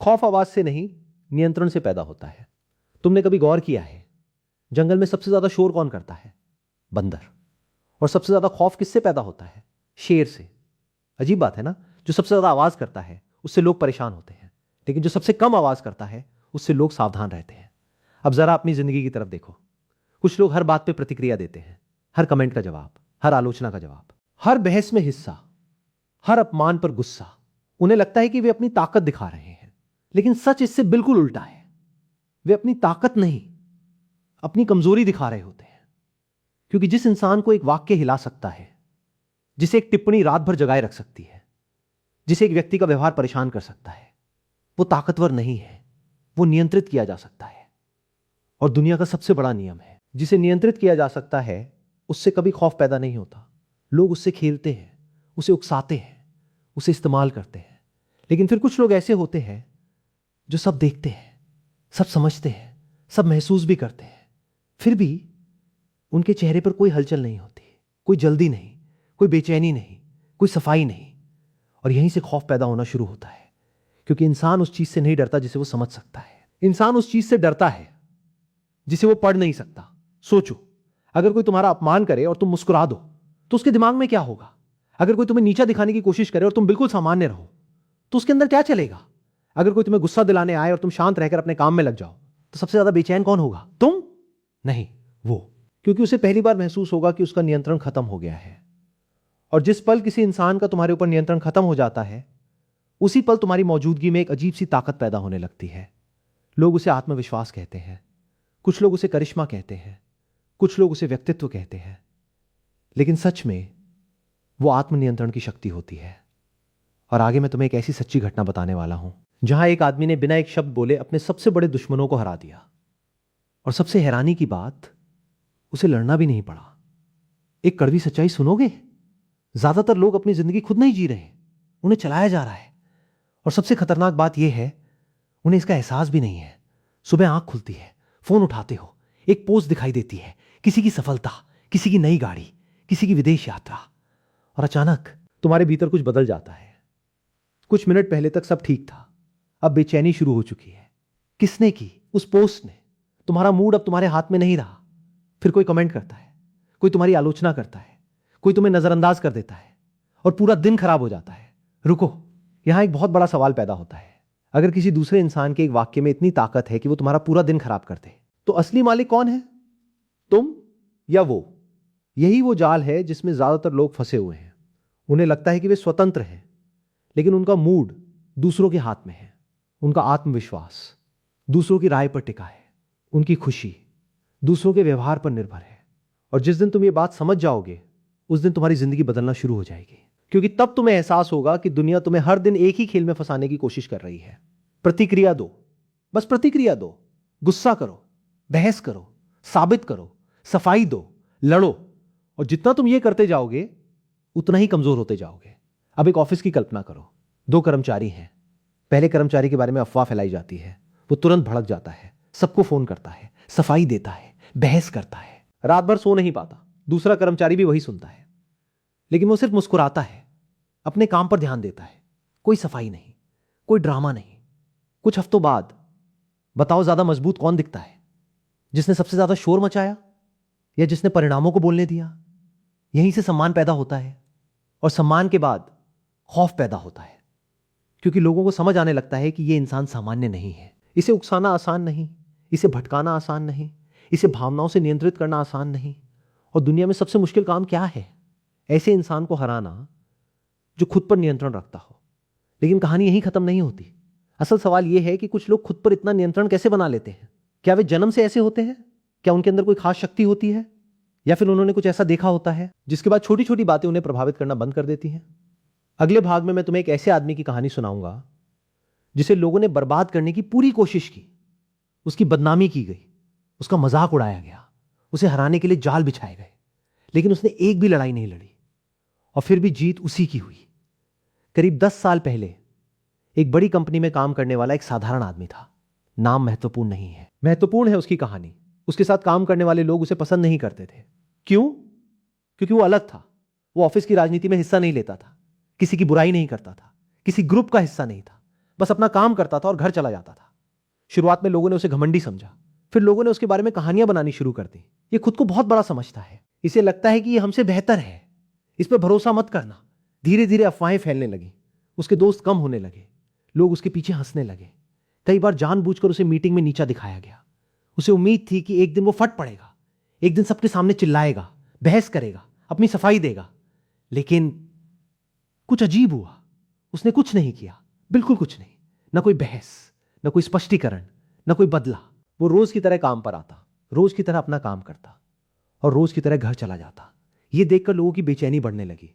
खौफ आवाज से नहीं, नियंत्रण से पैदा होता है। तुमने कभी गौर किया है, जंगल में सबसे ज्यादा शोर कौन करता है? बंदर। और सबसे ज्यादा खौफ किससे पैदा होता है? शेर से। अजीब बात है ना, जो सबसे ज्यादा आवाज करता है उससे लोग परेशान होते हैं, लेकिन जो सबसे कम आवाज करता है उससे लोग सावधान रहते हैं। अब जरा अपनी जिंदगी की तरफ देखो। कुछ लोग हर बात पे प्रतिक्रिया देते हैं, हर कमेंट का जवाब, हर आलोचना का जवाब, हर बहस में हिस्सा, हर अपमान पर गुस्सा। उन्हें लगता है कि वे अपनी ताकत दिखा रहे हैं, लेकिन सच इससे बिल्कुल उल्टा है। वे अपनी ताकत नहीं, अपनी कमजोरी दिखा रहे होते हैं। क्योंकि जिस इंसान को एक वाक्य हिला सकता है, जिसे एक टिप्पणी रात भर जगाए रख सकती है, जिसे एक व्यक्ति का व्यवहार परेशान कर सकता है, वो ताकतवर नहीं है, वो नियंत्रित किया जा सकता है। और दुनिया का सबसे बड़ा नियम है, जिसे नियंत्रित किया जा सकता है उससे कभी खौफ पैदा नहीं होता। लोग उससे खेलते हैं, उसे उकसाते हैं, उसे इस्तेमाल करते हैं। लेकिन फिर कुछ लोग ऐसे होते हैं जो सब देखते हैं, सब समझते हैं, सब महसूस भी करते हैं, फिर भी उनके चेहरे पर कोई हलचल नहीं होती, कोई जल्दी नहीं, कोई बेचैनी नहीं, कोई सफाई नहीं। और यहीं से खौफ पैदा होना शुरू होता है, क्योंकि इंसान उस चीज से नहीं डरता जिसे वो समझ सकता है। इंसान उस चीज से डरता है जिसे वो पढ़ नहीं सकता। सोचो, अगर कोई तुम्हारा अपमान करे और तुम मुस्कुरा दो तो उसके दिमाग में क्या होगा? अगर कोई तुम्हें नीचा दिखाने की कोशिश करे और तुम बिल्कुल सामान्य रहो तो उसके अंदर क्या चलेगा? अगर कोई तुम्हें गुस्सा दिलाने आए और तुम शांत रहकर अपने काम में लग जाओ तो सबसे ज्यादा बेचैन कौन होगा? तुम नहीं, वो। क्योंकि उसे पहली बार महसूस होगा कि उसका नियंत्रण खत्म हो गया है। और जिस पल किसी इंसान का तुम्हारे ऊपर नियंत्रण खत्म हो जाता है, उसी पल तुम्हारी मौजूदगी में एक अजीब सी ताकत पैदा होने लगती है। लोग उसे आत्मविश्वास कहते हैं, कुछ लोग उसे करिश्मा कहते हैं, कुछ लोग उसे व्यक्तित्व कहते हैं, लेकिन सच में वो आत्मनियंत्रण की शक्ति होती है। और आगे मैं तुम्हें एक ऐसी सच्ची घटना बताने वाला हूं जहां एक आदमी ने बिना एक शब्द बोले अपने सबसे बड़े दुश्मनों को हरा दिया। और सबसे हैरानी की बात, उसे लड़ना भी नहीं पड़ा। एक कड़वी सच्चाई सुनोगे? ज्यादातर लोग अपनी जिंदगी खुद नहीं जी रहे, उन्हें चलाया जा रहा है। और सबसे खतरनाक बात यह है, उन्हें इसका एहसास भी नहीं है। सुबह आंख खुलती है, फोन उठाते हो, एक पोस्ट दिखाई देती है, किसी की सफलता, किसी की नई गाड़ी, किसी की विदेश यात्रा, और अचानक तुम्हारे भीतर कुछ बदल जाता है। कुछ मिनट पहले तक सब ठीक था, अब बेचैनी शुरू हो चुकी है। किसने की? उस पोस्ट ने। तुम्हारा मूड अब तुम्हारे हाथ में नहीं रहा। फिर कोई कमेंट करता है, कोई तुम्हारी आलोचना करता है, कोई तुम्हें नजरअंदाज कर देता है, और पूरा दिन खराब हो जाता है। रुको, यहां एक बहुत बड़ा सवाल पैदा होता है। अगर किसी दूसरे इंसान के एक वाक्य में इतनी ताकत है कि वो तुम्हारा पूरा दिन खराब कर दे, तो असली मालिक कौन है? तुम या वो? यही वो जाल है जिसमें ज्यादातर लोग फंसे हुए हैं। उन्हें लगता है कि वे स्वतंत्र हैं, लेकिन उनका मूड दूसरों के हाथ में है, उनका आत्मविश्वास दूसरों की राय पर टिका है, उनकी खुशी दूसरों के व्यवहार पर निर्भर है। और जिस दिन तुम ये बात समझ जाओगे, उस दिन तुम्हारी जिंदगी बदलना शुरू हो जाएगी। क्योंकि तब तुम्हें एहसास होगा कि दुनिया तुम्हें हर दिन एक ही खेल में फंसाने की कोशिश कर रही है। प्रतिक्रिया दो, बस प्रतिक्रिया दो। गुस्सा करो, बहस करो, साबित करो, सफाई दो, लड़ो। और जितना तुम ये करते जाओगे, उतना ही कमजोर होते जाओगे। अब एक ऑफिस की कल्पना करो। 2 कर्मचारी हैं। पहले कर्मचारी के बारे में अफवाह फैलाई जाती है, वो तुरंत भड़क जाता है, सबको फोन करता है, सफाई देता है, बहस करता है, रात भर सो नहीं पाता। दूसरा कर्मचारी भी वही सुनता है, लेकिन वो सिर्फ मुस्कुराता है, अपने काम पर ध्यान देता है। कोई सफाई नहीं, कोई ड्रामा नहीं। कुछ हफ्तों बाद बताओ, ज्यादा मजबूत कौन दिखता है? जिसने सबसे ज्यादा शोर मचाया या जिसने परिणामों को बोलने दिया? यहीं से सम्मान पैदा होता है, और सम्मान के बाद खौफ पैदा होता है। क्योंकि लोगों को समझ आने लगता है कि यह इंसान सामान्य नहीं है। इसे उकसाना आसान नहीं, इसे भटकाना आसान नहीं, इसे भावनाओं से नियंत्रित करना आसान नहीं। और दुनिया में सबसे मुश्किल काम क्या है? ऐसे इंसान को हराना जो खुद पर नियंत्रण रखता हो। लेकिन कहानी यहीं खत्म नहीं होती। असल सवाल यह है कि कुछ लोग खुद पर इतना नियंत्रण कैसे बना लेते हैं? क्या वे जन्म से ऐसे होते हैं? क्या उनके अंदर कोई खास शक्ति होती है? या फिर उन्होंने कुछ ऐसा देखा होता है जिसके बाद छोटी छोटी बातें उन्हें प्रभावित करना बंद कर देती हैं? अगले भाग में मैं तुम्हें एक ऐसे आदमी की कहानी सुनाऊंगा जिसे लोगों ने बर्बाद करने की पूरी कोशिश की, उसकी बदनामी की गई, उसका मजाक उड़ाया गया, उसे हराने के लिए जाल बिछाए गए, लेकिन उसने एक भी लड़ाई नहीं लड़ी, और फिर भी जीत उसी की हुई। करीब 10 साल पहले एक बड़ी कंपनी में काम करने वाला एक साधारण आदमी था। नाम महत्वपूर्ण नहीं है, महत्वपूर्ण है उसकी कहानी। उसके साथ काम करने वाले लोग उसे पसंद नहीं करते थे। क्यों? क्योंकि वो अलग था। वो ऑफिस की राजनीति में हिस्सा नहीं लेता था, किसी की बुराई नहीं करता था, किसी ग्रुप का हिस्सा नहीं था, बस अपना काम करता था और घर चला जाता था। शुरुआत में लोगों ने उसे घमंडी समझा, फिर लोगों ने उसके बारे में कहानियां बनानी शुरू कर दी। ये खुद को बहुत बड़ा समझता है, इसे लगता है कि ये हमसे बेहतर है, इस पर भरोसा मत करना। धीरे धीरे अफवाहें फैलने लगी, उसके दोस्त कम होने लगे, लोग उसके पीछे हंसने लगे। कई बार जानबूझकर उसे मीटिंग में नीचा दिखाया गया। उसे उम्मीद थी कि एक दिन वो फट पड़ेगा, एक दिन सबके सामने चिल्लाएगा, बहस करेगा, अपनी सफाई देगा। लेकिन कुछ अजीब हुआ, उसने कुछ नहीं किया, बिल्कुल कुछ नहीं। न कोई बहस, न कोई स्पष्टीकरण, न कोई बदला। वो रोज की तरह काम पर आता, रोज की तरह अपना काम करता और रोज की तरह घर चला जाता। ये देखकर लोगों की बेचैनी बढ़ने लगी,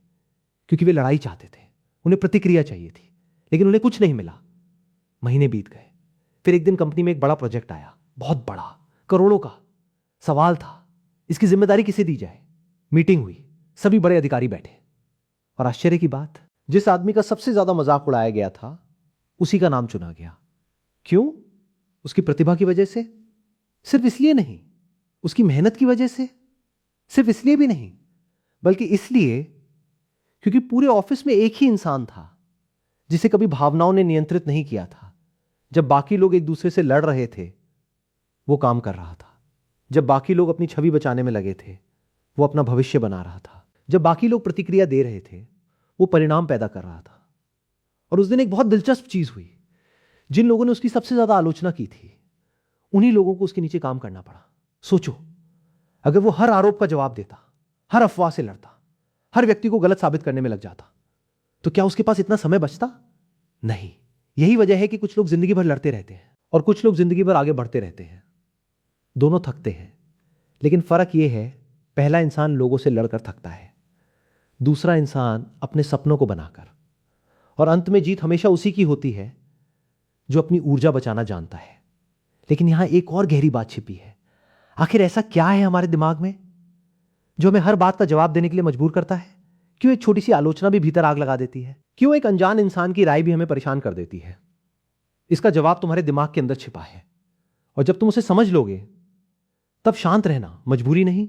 क्योंकि वे लड़ाई चाहते थे, उन्हें प्रतिक्रिया चाहिए थी, लेकिन उन्हें कुछ नहीं मिला। महीने बीत गए, फिर एक दिन कंपनी में एक बड़ा प्रोजेक्ट आया, बहुत बड़ा, करोड़ों का। सवाल था, इसकी जिम्मेदारी किसे दी जाए। मीटिंग हुई, सभी बड़े अधिकारी बैठे, और आश्चर्य की बात, जिस आदमी का सबसे ज्यादा मजाक उड़ाया गया था, उसी का नाम चुना गया। क्यों? उसकी प्रतिभा की वजह से? सिर्फ इसलिए नहीं। उसकी मेहनत की वजह से? सिर्फ इसलिए भी नहीं, बल्कि इसलिए क्योंकि पूरे ऑफिस में एक ही इंसान था जिसे कभी भावनाओं ने नियंत्रित नहीं किया था। जब बाकी लोग एक दूसरे से लड़ रहे थे, वो काम कर रहा था। जब बाकी लोग अपनी छवि बचाने में लगे थे, वो अपना भविष्य बना रहा था। जब बाकी लोग प्रतिक्रिया दे रहे थे, वो परिणाम पैदा कर रहा था। और उस दिन एक बहुत दिलचस्प चीज हुई। जिन लोगों ने उसकी सबसे ज्यादा आलोचना की थी, उन्हीं लोगों को उसके नीचे काम करना पड़ा। सोचो, अगर वो हर आरोप का जवाब देता, हर अफवाह से लड़ता, हर व्यक्ति को गलत साबित करने में लग जाता, तो क्या उसके पास इतना समय बचता? नहीं। यही वजह है कि कुछ लोग जिंदगी भर लड़ते रहते हैं और कुछ लोग जिंदगी भर आगे बढ़ते रहते हैं। दोनों थकते हैं, लेकिन फर्क यह है, पहला इंसान लोगों से लड़कर थकता है, दूसरा इंसान अपने सपनों को बनाकर। और अंत में जीत हमेशा उसी की होती है जो अपनी ऊर्जा बचाना जानता है। लेकिन यहां एक और गहरी बात छिपी है। आखिर ऐसा क्या है हमारे दिमाग में जो हमें हर बात का जवाब देने के लिए मजबूर करता है? क्यों एक छोटी सी आलोचना भी भीतर आग लगा देती है? क्यों एक अनजान इंसान की राय भी हमें परेशान कर देती है? इसका जवाब तुम्हारे दिमाग के अंदर छिपा है, और जब तुम उसे समझ लोगे, तब शांत रहना मजबूरी नहीं,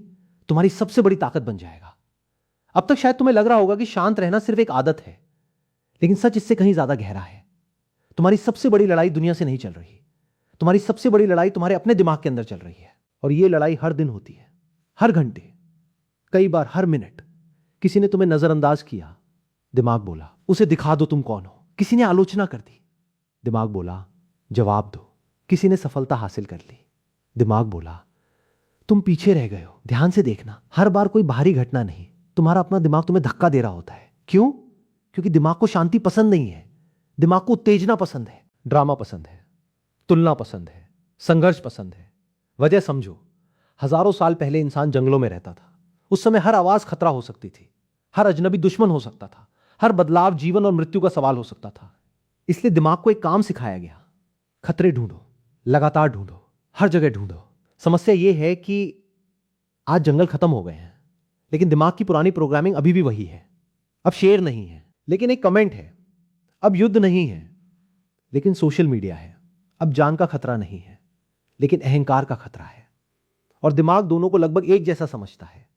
तुम्हारी सबसे बड़ी ताकत बन जाएगा। अब तक शायद तुम्हें लग रहा होगा कि शांत रहना सिर्फ एक आदत है, लेकिन सच इससे कहीं ज्यादा गहरा है। तुम्हारी सबसे बड़ी लड़ाई दुनिया से नहीं चल रही, तुम्हारी सबसे बड़ी लड़ाई तुम्हारे अपने दिमाग के अंदर चल रही है। और यह लड़ाई हर दिन होती है, हर घंटे, कई बार हर मिनट। किसी ने तुम्हें नजरअंदाज किया, दिमाग बोला उसे दिखा दो तुम कौन हो। किसी ने आलोचना कर दी, दिमाग बोला जवाब दो। किसी ने सफलता हासिल कर ली, दिमाग बोला तुम पीछे रह गए हो, ध्यान से देखना। हर बार कोई बाहरी घटना नहीं, तुम्हारा अपना दिमाग तुम्हें धक्का दे रहा होता है। क्यों? क्योंकि दिमाग को शांति पसंद नहीं है, दिमाग को उत्तेजना पसंद है, ड्रामा पसंद है, तुलना पसंद है, संघर्ष पसंद है। वजह समझो, हजारों साल पहले इंसान जंगलों में रहता था। उस समय हर आवाज खतरा हो सकती थी, हर अजनबी दुश्मन हो सकता था, हर बदलाव जीवन और मृत्यु का सवाल हो सकता था। इसलिए दिमाग को एक काम सिखाया गया, खतरे ढूंढो, लगातार ढूंढो, हर जगह ढूंढो। समस्या यह है कि आज जंगल खत्म हो गए हैं, लेकिन दिमाग की पुरानी प्रोग्रामिंग अभी भी वही है। अब शेर नहीं है, लेकिन एक कमेंट है। अब युद्ध नहीं है, लेकिन सोशल मीडिया है। अब जान का खतरा नहीं है, लेकिन अहंकार का खतरा है। और दिमाग दोनों को लगभग एक जैसा समझता है।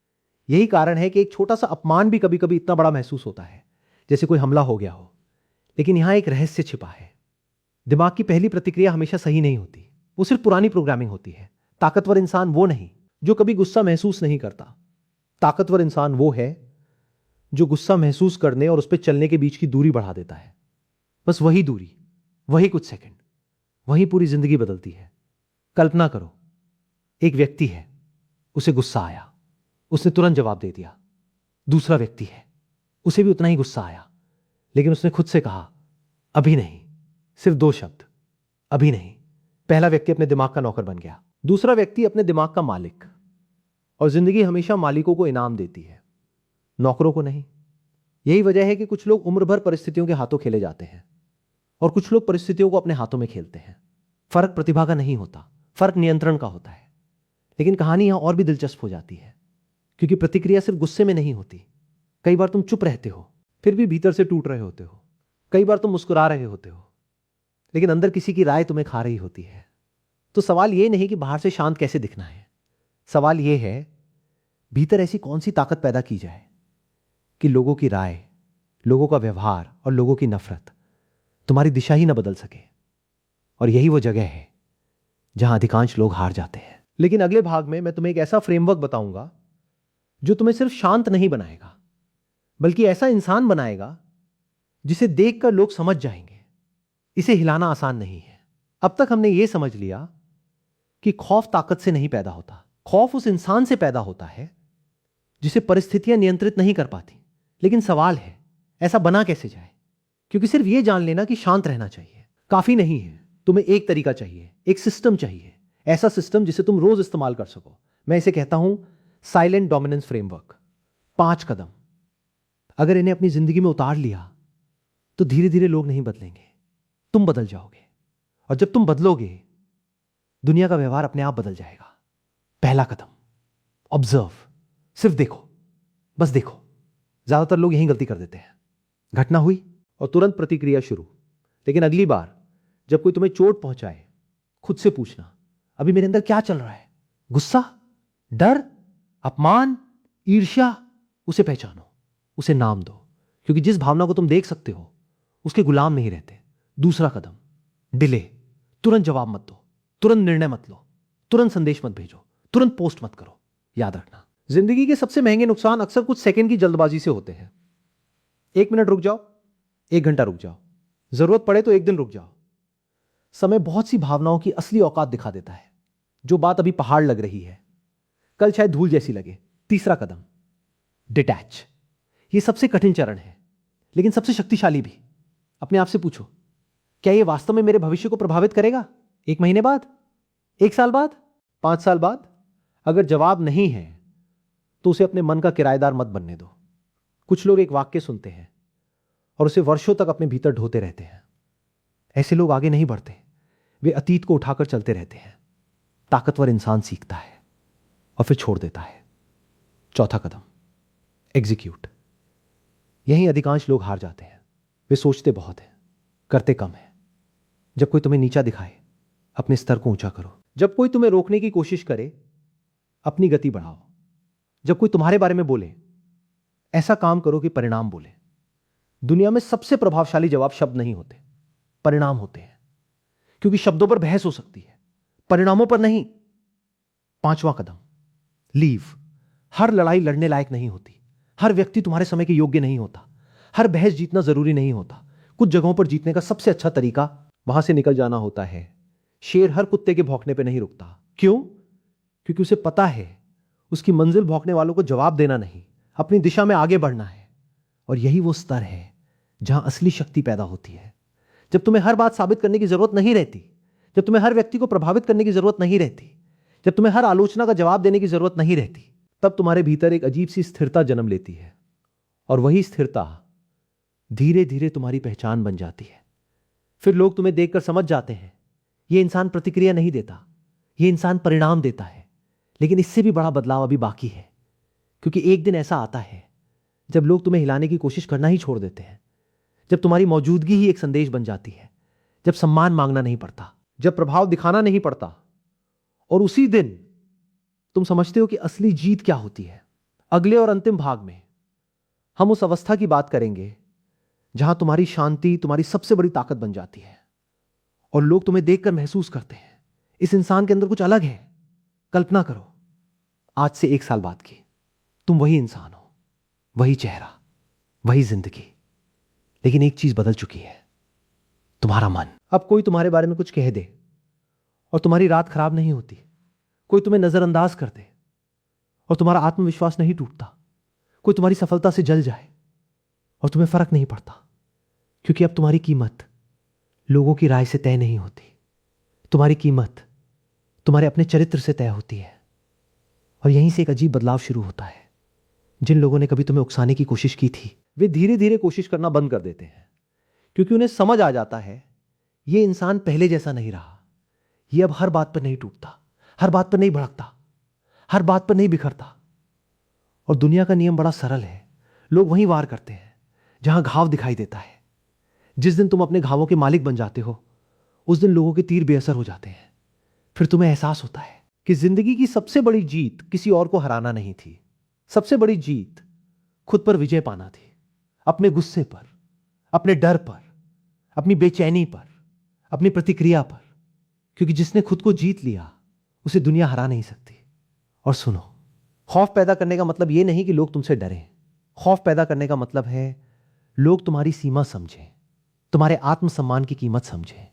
यही कारण है कि एक छोटा सा अपमान भी कभी कभी इतना बड़ा महसूस होता है, जैसे कोई हमला हो गया हो। लेकिन यहां एक रहस्य छिपा है। दिमाग की पहली प्रतिक्रिया हमेशा सही नहीं होती, वो सिर्फ पुरानी प्रोग्रामिंग होती है। ताकतवर इंसान वो नहीं जो कभी गुस्सा महसूस नहीं करता। ताकतवर इंसान वो है जो गुस्सा महसूस करने और उस पर चलने के बीच की दूरी बढ़ा देता है। बस वही दूरी, वही कुछ सेकंड, वही पूरी जिंदगी बदलती है। कल्पना करो, एक व्यक्ति है, उसे गुस्सा आया, उसने तुरंत जवाब दे दिया। दूसरा व्यक्ति है, उसे भी उतना ही गुस्सा आया, लेकिन उसने खुद से कहा अभी नहीं, सिर्फ 2 शब्द, अभी नहीं। पहला व्यक्ति अपने दिमाग का नौकर बन गया, दूसरा व्यक्ति अपने दिमाग का मालिक। और जिंदगी हमेशा मालिकों को इनाम देती है, नौकरों को नहीं। यही वजह है कि कुछ लोग उम्र भर परिस्थितियों के हाथों खेले जाते हैं और कुछ लोग परिस्थितियों को अपने हाथों में खेलते हैं। फर्क प्रतिभा का नहीं होता, फर्क नियंत्रण का होता है। लेकिन कहानी यहां और भी दिलचस्प हो जाती है, क्योंकि प्रतिक्रिया सिर्फ गुस्से में नहीं होती। कई बार तुम चुप रहते हो, फिर भी भीतर से टूट रहे होते हो। कई बार तुम मुस्कुरा रहे होते हो, लेकिन अंदर किसी की राय तुम्हें खा रही होती है। तो सवाल यह नहीं कि बाहर से शांत कैसे दिखना है, सवाल यह है भीतर ऐसी कौन सी ताकत पैदा की जाए कि लोगों की राय, लोगों का व्यवहार और लोगों की नफरत तुम्हारी दिशा ही ना बदल सके। और यही वो जगह है जहां अधिकांश लोग हार जाते हैं। लेकिन अगले भाग में मैं तुम्हें एक ऐसा फ्रेमवर्क बताऊंगा जो तुम्हें सिर्फ शांत नहीं बनाएगा, बल्कि ऐसा इंसान बनाएगा जिसे देखकर लोग समझ जाएंगे इसे हिलाना आसान नहीं है। अब तक हमने यह समझ लिया कि खौफ ताकत से नहीं पैदा होता। खौफ उस इंसान से पैदा होता है जिसे परिस्थितियां नियंत्रित नहीं कर पाती। लेकिन सवाल है, ऐसा बना कैसे जाए? क्योंकि सिर्फ यह जान लेना कि शांत रहना चाहिए काफी नहीं है। तुम्हें एक तरीका चाहिए, एक सिस्टम चाहिए, ऐसा सिस्टम जिसे तुम रोज इस्तेमाल कर सको। मैं इसे कहता हूं साइलेंट डोमिनेंस फ्रेमवर्क। 5 कदम। अगर इन्हें अपनी जिंदगी में उतार लिया तो धीरे धीरे लोग नहीं बदलेंगे, तुम बदल जाओगे। और जब तुम बदलोगे, दुनिया का व्यवहार अपने आप बदल जाएगा। पहला कदम, ऑब्जर्व। सिर्फ देखो, बस देखो। ज्यादातर लोग यही गलती कर देते हैं। घटना हुई और तुरंत प्रतिक्रिया शुरू। लेकिन अगली बार जब कोई तुम्हें चोट पहुंचाए, खुद से पूछना, अभी मेरे अंदर क्या चल रहा है? गुस्सा, डर, अपमान, ईर्ष्या? उसे पहचानो, उसे नाम दो। क्योंकि जिस भावना को तुम देख सकते हो उसके गुलाम नहीं रहते। दूसरा कदम, डिले। तुरंत जवाब मत दो, तुरंत निर्णय मत लो, तुरंत संदेश मत भेजो, तुरंत पोस्ट मत करो। याद रखना, जिंदगी के सबसे महंगे नुकसान अक्सर कुछ सेकंड की जल्दबाजी से होते हैं। 1 मिनट रुक जाओ, 1 घंटा रुक जाओ, जरूरत पड़े तो 1 दिन रुक जाओ। समय बहुत सी भावनाओं की असली औकात दिखा देता है। जो बात अभी पहाड़ लग रही है, कल शायद धूल जैसी लगे। तीसरा कदम, डिटैच। यह सबसे कठिन चरण है, लेकिन सबसे शक्तिशाली भी। अपने आप से पूछो, क्या यह वास्तव में मेरे भविष्य को प्रभावित करेगा? 1 महीने बाद, 1 साल बाद, 5 साल बाद? अगर जवाब नहीं है तो उसे अपने मन का किराएदार मत बनने दो। कुछ लोग एक वाक्य सुनते हैं और उसे वर्षों तक अपने भीतर ढोते रहते हैं। ऐसे लोग आगे नहीं बढ़ते, वे अतीत को उठाकर चलते रहते हैं। ताकतवर इंसान सीखता है और फिर छोड़ देता है। चौथा कदम, एग्जीक्यूट। यहीं अधिकांश लोग हार जाते हैं। वे सोचते बहुत हैं, करते कम है। जब कोई तुम्हें नीचा दिखाए, अपने स्तर को ऊंचा करो। जब कोई तुम्हें रोकने की कोशिश करे, अपनी गति बढ़ाओ। जब कोई तुम्हारे बारे में बोले, ऐसा काम करो कि परिणाम बोले। दुनिया में सबसे प्रभावशाली जवाब शब्द नहीं होते, परिणाम होते हैं। क्योंकि शब्दों पर बहस हो सकती है, परिणामों पर नहीं। 5वां कदम, लीव। हर लड़ाई लड़ने लायक नहीं होती। हर व्यक्ति तुम्हारे समय के योग्य नहीं होता। हर बहस जीतना जरूरी नहीं होता। कुछ जगहों पर जीतने का सबसे अच्छा तरीका वहां से निकल जाना होता है। शेर हर कुत्ते के भौंकने पर नहीं रुकता। क्यों? क्योंकि उसे पता है उसकी मंजिल भौंकने वालों को जवाब देना नहीं, अपनी दिशा में आगे बढ़ना है। और यही वो स्तर है जहां असली शक्ति पैदा होती है। जब तुम्हें हर बात साबित करने की जरूरत नहीं रहती, जब तुम्हें हर व्यक्ति को प्रभावित करने की जरूरत नहीं रहती, जब तुम्हें हर आलोचना का जवाब देने की जरूरत नहीं रहती, तब तुम्हारे भीतर एक अजीब सी स्थिरता जन्म लेती है। और वही स्थिरता धीरे धीरे तुम्हारी पहचान बन जाती है। फिर लोग तुम्हें देखकर समझ जाते हैं, यह इंसान प्रतिक्रिया नहीं देता, यह इंसान परिणाम देता है। लेकिन इससे भी बड़ा बदलाव अभी बाकी है। क्योंकि एक दिन ऐसा आता है जब लोग तुम्हें हिलाने की कोशिश करना ही छोड़ देते हैं। जब तुम्हारी मौजूदगी ही एक संदेश बन जाती है। जब सम्मान मांगना नहीं पड़ता, जब प्रभाव दिखाना नहीं पड़ता। और उसी दिन तुम समझते हो कि असली जीत क्या होती है। अगले और अंतिम भाग में हम उस अवस्था की बात करेंगे जहां तुम्हारी शांति तुम्हारी सबसे बड़ी ताकत बन जाती है और लोग तुम्हें देखकर महसूस करते हैं, इस इंसान के अंदर कुछ अलग है। कल्पना करो, आज से 1 साल बाद की तुम वही इंसान हो, वही चेहरा, वही जिंदगी। लेकिन एक चीज बदल चुकी है, तुम्हारा मन। अब कोई तुम्हारे बारे में कुछ कह दे और तुम्हारी रात खराब नहीं होती। कोई तुम्हें नजरअंदाज कर दे और तुम्हारा आत्मविश्वास नहीं टूटता। कोई तुम्हारी सफलता से जल जाए और तुम्हें फर्क नहीं पड़ता। क्योंकि अब तुम्हारी कीमत लोगों की राय से तय नहीं होती। तुम्हारी कीमत तुम्हारे अपने चरित्र से तय होती है। और यहीं से एक अजीब बदलाव शुरू होता है। जिन लोगों ने कभी तुम्हें उकसाने की कोशिश की थी, वे धीरे धीरे कोशिश करना बंद कर देते हैं। क्योंकि उन्हें समझ आ जाता है ये इंसान पहले जैसा नहीं रहा। ये अब हर बात पर नहीं टूटता, हर बात पर नहीं भड़कता, हर बात पर नहीं बिखरता। और दुनिया का नियम बड़ा सरल है। लोग वहीं वार करते हैं जहां घाव दिखाई देता है। जिस दिन तुम अपने घावों के मालिक बन जाते हो, उस दिन लोगों के तीर बेअसर हो जाते हैं। फिर तुम्हें एहसास होता है कि जिंदगी की सबसे बड़ी जीत किसी और को हराना नहीं थी। सबसे बड़ी जीत खुद पर विजय पाना थी। अपने गुस्से पर, अपने डर पर, अपनी बेचैनी पर, अपनी प्रतिक्रिया पर, क्योंकि जिसने खुद को जीत लिया उसे दुनिया हरा नहीं सकती। और सुनो, खौफ पैदा करने का मतलब यह नहीं कि लोग तुमसे डरें। खौफ पैदा करने का मतलब है लोग तुम्हारी सीमा समझें, तुम्हारे आत्मसम्मान की कीमत समझें,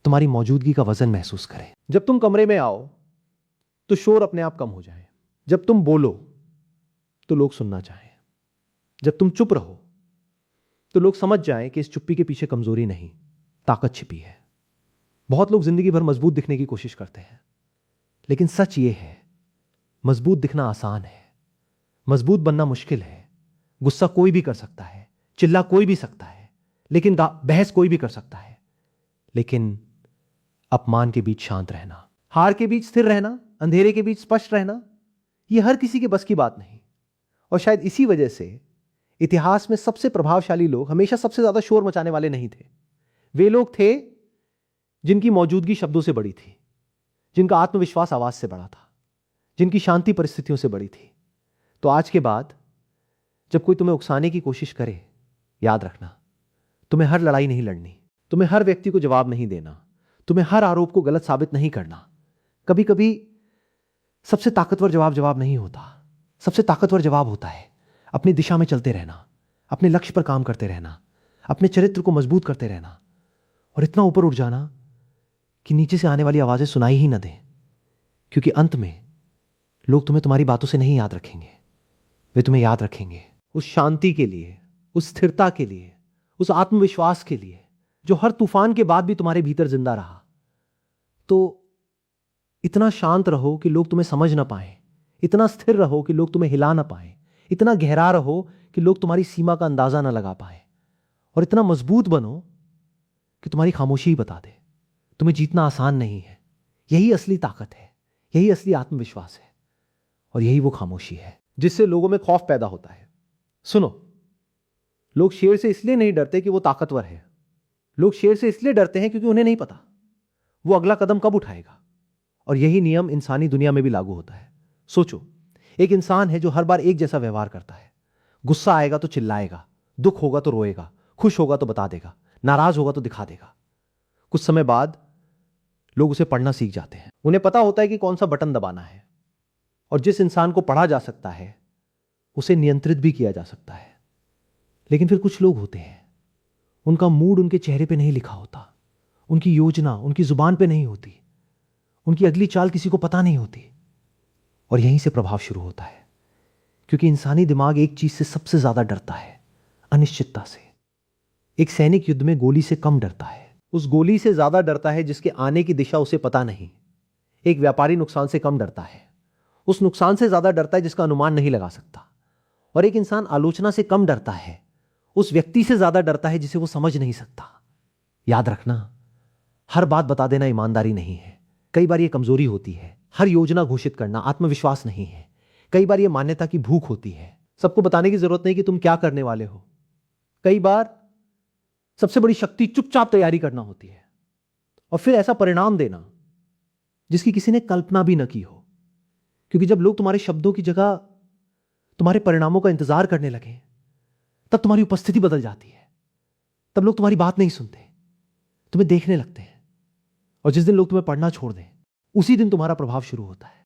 तुम्हारी मौजूदगी का वजन महसूस करें। जब तुम कमरे में आओ तो शोर अपने आप कम हो जाए। जब तुम बोलो तो लोग सुनना चाहें। जब तुम चुप रहो तो लोग समझ जाएं कि इस चुप्पी के पीछे कमजोरी नहीं, ताकत छिपी है। बहुत लोग जिंदगी भर मजबूत दिखने की कोशिश करते हैं, लेकिन सच ये है, मजबूत दिखना आसान है, मजबूत बनना मुश्किल है। गुस्सा कोई भी कर सकता है, चिल्ला कोई भी सकता है, लेकिन बहस कोई भी कर सकता है, लेकिन अपमान के बीच शांत रहना, हार के बीच स्थिर रहना, अंधेरे के बीच स्पष्ट रहना, यह हर किसी के बस की बात नहीं। और शायद इसी वजह से इतिहास में सबसे प्रभावशाली लोग हमेशा सबसे ज्यादा शोर मचाने वाले नहीं थे। वे लोग थे जिनकी मौजूदगी शब्दों से बड़ी थी, जिनका आत्मविश्वास आवाज से बड़ा था, जिनकी शांति परिस्थितियों से बड़ी थी। तो आज के बाद जब कोई तुम्हें उकसाने की कोशिश करे, याद रखना, तुम्हें हर लड़ाई नहीं लड़नी, तुम्हें हर व्यक्ति को जवाब नहीं देना, तुम्हें हर आरोप को गलत साबित नहीं करना। कभी कभी सबसे ताकतवर जवाब नहीं होता। सबसे ताकतवर जवाब होता है अपनी दिशा में चलते रहना, अपने लक्ष्य पर काम करते रहना, अपने चरित्र को मजबूत करते रहना, और इतना ऊपर उठ जाना कि नीचे से आने वाली आवाजें सुनाई ही न दें। क्योंकि अंत में लोग तुम्हें तुम्हारी बातों से नहीं याद रखेंगे, वे तुम्हें याद रखेंगे उस शांति के लिए, उस स्थिरता के लिए, उस आत्मविश्वास के लिए जो हर तूफान के बाद भी तुम्हारे भीतर जिंदा रहा। तो इतना शांत रहो कि लोग तुम्हें समझ ना पाए, इतना स्थिर रहो कि लोग तुम्हें हिला ना पाए, इतना गहरा रहो कि लोग तुम्हारी सीमा का अंदाजा ना लगा पाए, और इतना मजबूत बनो कि तुम्हारी खामोशी ही बता दे तुम्हें जीतना आसान नहीं है। यही असली ताकत है, यही असली आत्मविश्वास है, और यही वो खामोशी है जिससे लोगों में खौफ पैदा होता है। सुनो, लोग शेर से इसलिए नहीं डरते कि वो ताकतवर है, लोग शेर से इसलिए डरते हैं क्योंकि उन्हें नहीं पता वो अगला कदम कब उठाएगा। और यही नियम इंसानी दुनिया में भी लागू होता है। सोचो, एक इंसान है जो हर बार एक जैसा व्यवहार करता है। गुस्सा आएगा तो चिल्लाएगा, दुख होगा तो रोएगा, खुश होगा तो बता देगा, नाराज होगा तो दिखा देगा। कुछ समय बाद लोग उसे पढ़ना सीख जाते हैं। उन्हें पता होता है कि कौन सा बटन दबाना है, और जिस इंसान को पढ़ा जा सकता है उसे नियंत्रित भी किया जा सकता है। लेकिन फिर कुछ लोग होते हैं, उनका मूड उनके चेहरे पे नहीं लिखा होता, उनकी योजना उनकी जुबान पे नहीं होती, उनकी अगली चाल किसी को पता नहीं होती, और यहीं से प्रभाव शुरू होता है। क्योंकि इंसानी दिमाग एक चीज से सबसे ज्यादा डरता है, अनिश्चितता से। एक सैनिक युद्ध में गोली से कम डरता है, उस गोली से ज्यादा डरता है जिसके आने की दिशा उसे पता नहीं। एक व्यापारी नुकसान से कम डरता है, उस नुकसान से ज्यादा डरता है जिसका अनुमान नहीं लगा सकता। और एक इंसान आलोचना से कम डरता है, उस व्यक्ति से ज्यादा डरता है जिसे वो समझ नहीं सकता। याद रखना, हर बात बता देना ईमानदारी नहीं है, कई बार यह कमजोरी होती है। हर योजना घोषित करना आत्मविश्वास नहीं है, कई बार यह मान्यता की भूख होती है। सबको बताने की जरूरत नहीं कि तुम क्या करने वाले हो। कई बार सबसे बड़ी शक्ति चुपचाप तैयारी करना होती है, और फिर ऐसा परिणाम देना जिसकी किसी ने कल्पना भी न की हो। क्योंकि जब लोग तुम्हारे शब्दों की जगह तुम्हारे परिणामों का इंतजार करने लगे, तब तुम्हारी उपस्थिति बदल जाती है। तब लोग तुम्हारी बात नहीं सुनते, तुम्हें देखने लगते हैं, और जिस दिन लोग तुम्हें पढ़ना छोड़ दें, उसी दिन तुम्हारा प्रभाव शुरू होता है।